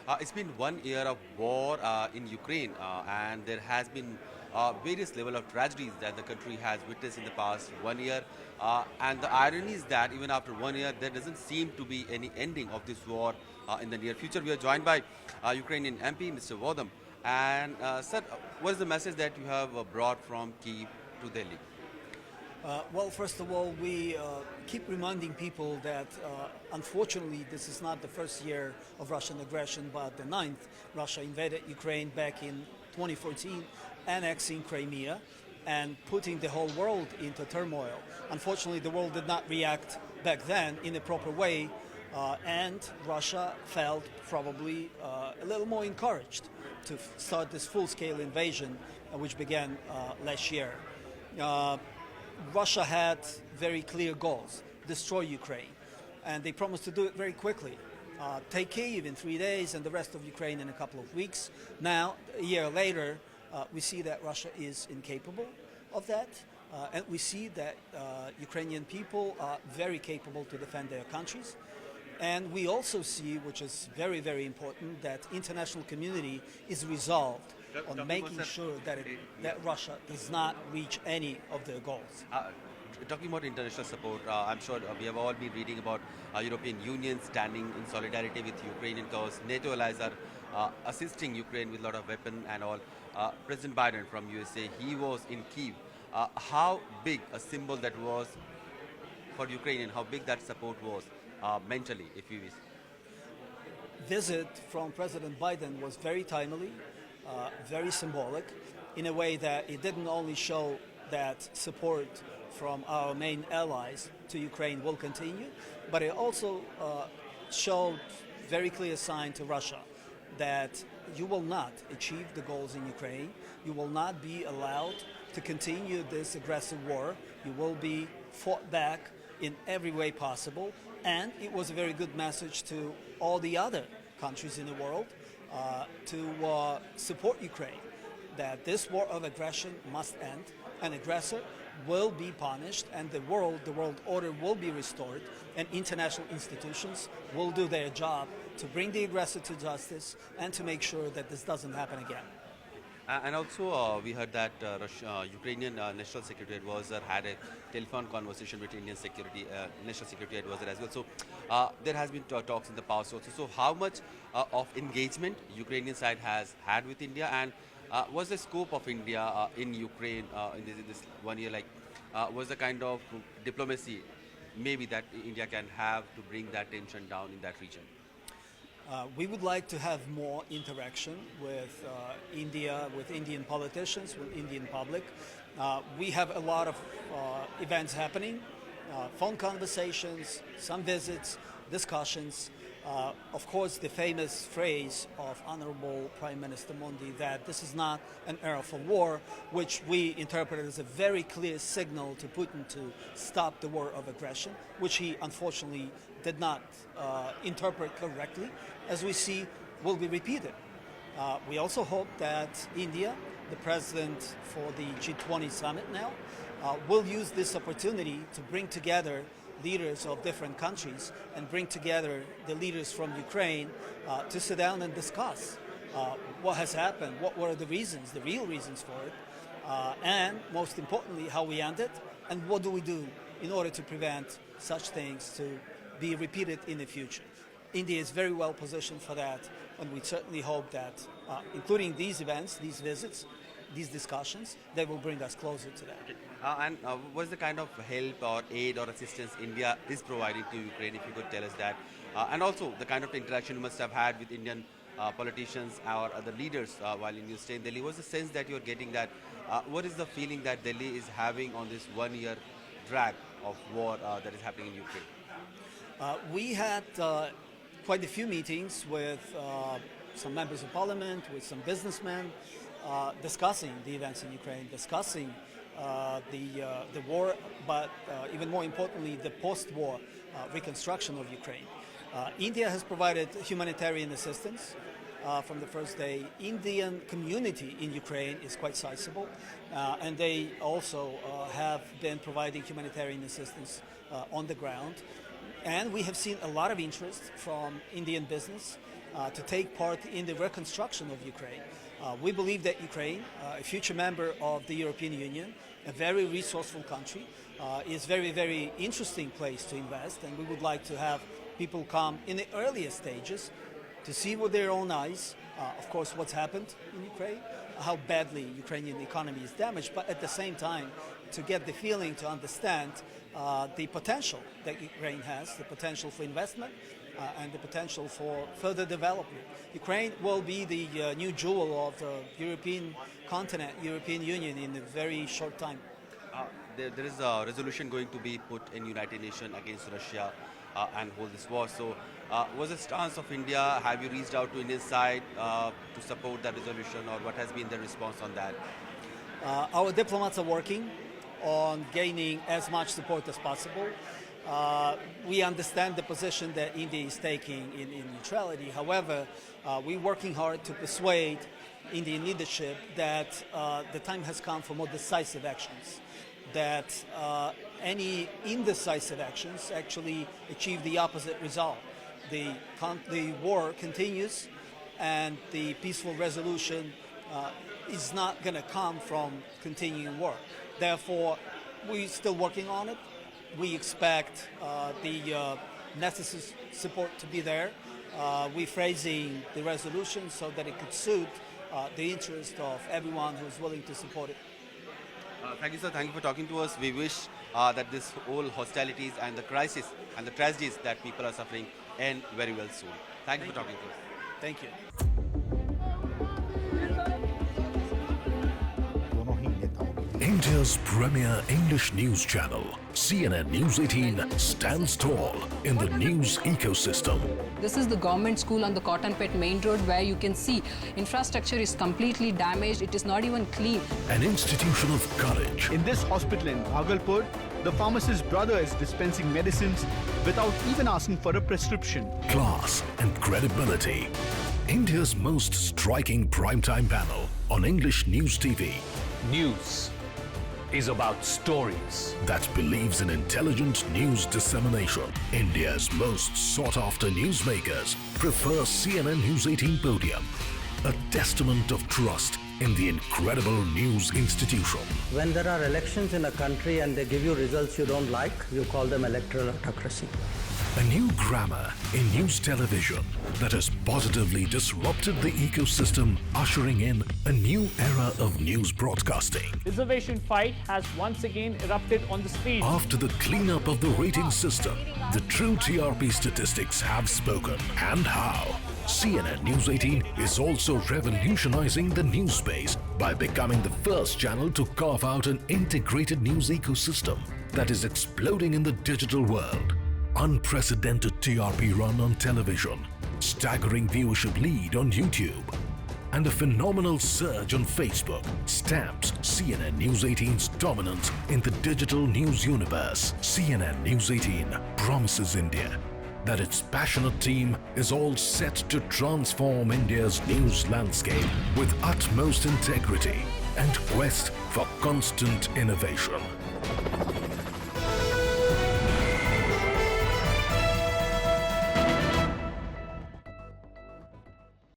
It's been 1 year of war in Ukraine, and there has been various level of tragedies that the country has witnessed in the past 1 year. And the irony is that even after 1 year, there doesn't seem to be any ending of this war in the near future. We are joined by Ukrainian MP, Mr. Vodam. And sir, what is the message that you have brought from Kyiv to Delhi? Well, first of all, we keep reminding people that unfortunately this is not the first year of Russian aggression, but the ninth. Russia invaded Ukraine back in 2014, annexing Crimea and putting the whole world into turmoil. Unfortunately, the world did not react back then in a proper way, and Russia felt probably a little more encouraged to start this full-scale invasion, which began last year. Russia had very clear goals: destroy Ukraine, and they promised to do it very quickly. Take Kyiv in 3 days and the rest of Ukraine in a couple of weeks. Now, a year later, we see that Russia is incapable of that, and we see that Ukrainian people are very capable to defend their countries. And we also see, which is very, very important, that international community is resolved on making sure that Russia does not reach any of their goals. Talking about international support, I'm sure we have all been reading about European Union standing in solidarity with Ukrainian cause. NATO allies are assisting Ukraine with a lot of weapons and all. President Biden from USA, he was in Kyiv. How big a symbol that was for Ukraine, how big that support was mentally, if you wish? Visit from President Biden was very timely, very symbolic, in a way that it didn't only show that support from our main allies to Ukraine will continue, but it also showed very clear sign to Russia that you will not achieve the goals in Ukraine, you will not be allowed to continue this aggressive war, you will be fought back in every way possible, and it was a very good message to all the other countries in the world to support Ukraine, that this war of aggression must end, an aggressor will be punished, and the world order will be restored, and international institutions will do their job to bring the aggressor to justice and to make sure that this doesn't happen again. And also, we heard that Ukrainian National Security Advisor had a telephone conversation with Indian National Security Advisor as well. So there has been talks in the past also. So how much of engagement Ukrainian side has had with India, and what's the scope of India in Ukraine in this 1 year? Like, what's the kind of diplomacy maybe that India can have to bring that tension down in that region? We would like to have more interaction with India, with Indian politicians, with Indian public. We have a lot of events happening, phone conversations, some visits, discussions. Of course, the famous phrase of Honorable Prime Minister Modi that this is not an era for war, which we interpret as a very clear signal to Putin to stop the war of aggression, which he unfortunately did not interpret correctly, as we see will be repeated. We also hope that India, the president for the G20 summit now, will use this opportunity to bring together leaders of different countries and bring together the leaders from Ukraine to sit down and discuss what has happened, what were the reasons, the real reasons for it, and most importantly, how we end it, and what do we do in order to prevent such things to be repeated in the future. India is very well positioned for that, and we certainly hope that, including these events, these visits, these discussions, they will bring us closer to that. And what's the kind of help or aid or assistance India is providing to Ukraine, if you could tell us that? And also the kind of interaction you must have had with Indian politicians or other leaders while you stay in Delhi. What's the sense that you're getting that? What is the feeling that Delhi is having on this 1 year drag of war that is happening in Ukraine? We had quite a few meetings with some members of parliament, with some businessmen, discussing the events in Ukraine, discussing the war, but even more importantly, the post-war reconstruction of Ukraine. India has provided humanitarian assistance from the first day. Indian community in Ukraine is quite sizable, and they also have been providing humanitarian assistance on the ground. And we have seen a lot of interest from Indian business, to take part in the reconstruction of Ukraine. We believe that Ukraine, a future member of the European Union, a very resourceful country, is very, very interesting place to invest, and we would like to have people come in the earliest stages to see with their own eyes, of course, what's happened in Ukraine, how badly Ukrainian economy is damaged, but at the same time to get the feeling, to understand the potential that Ukraine has, the potential for investment, and the potential for further development. Ukraine will be the new jewel of the European continent, European Union in a very short time. There is a resolution going to be put in United Nations against Russia and hold this war. So was the stance of India? Have you reached out to Indian side to support that resolution, or what has been the response on that? Our diplomats are working on gaining as much support as possible. We understand the position that India is taking in neutrality. However, we're working hard to persuade Indian leadership that the time has come for more decisive actions, that any indecisive actions actually achieve the opposite result. The war continues, and the peaceful resolution is not going to come from continuing war. Therefore, we're still working on it. We expect the necessary support to be there. We're phrasing the resolution so that it could suit the interest of everyone who's willing to support it. Thank you, sir. Thank you for talking to us. We wish that this whole hostilities and the crisis and the tragedies that people are suffering end very well soon. Thank you for talking to us. Thank you. India's premier English news channel, CNN News 18, stands tall in the news ecosystem. This is the government school on the Cottonpet main road, where you can see infrastructure is completely damaged. It is not even clean. An institution of courage. In this hospital in Bhagalpur, the pharmacist's brother is dispensing medicines without even asking for a prescription. Class and credibility. India's most striking primetime panel on English News TV. News is about stories. That believes in intelligent news dissemination. India's most sought-after newsmakers prefer CNN News 18 podium. A testament of trust in the incredible news institution. When there are elections in a country and they give you results you don't like, you call them electoral autocracy. A new grammar in news television that has positively disrupted the ecosystem, ushering in a new era of news broadcasting. Reservation fight has once again erupted on the street. After the cleanup of the rating system, the true TRP statistics have spoken. And how? CNN News 18 is also revolutionizing the news space by becoming the first channel to carve out an integrated news ecosystem that is exploding in the digital world. Unprecedented TRP run on television, staggering viewership lead on YouTube, and a phenomenal surge on Facebook stamps CNN News 18's dominance in the digital news universe. CNN News 18 promises India that its passionate team is all set to transform India's news landscape with utmost integrity and quest for constant innovation.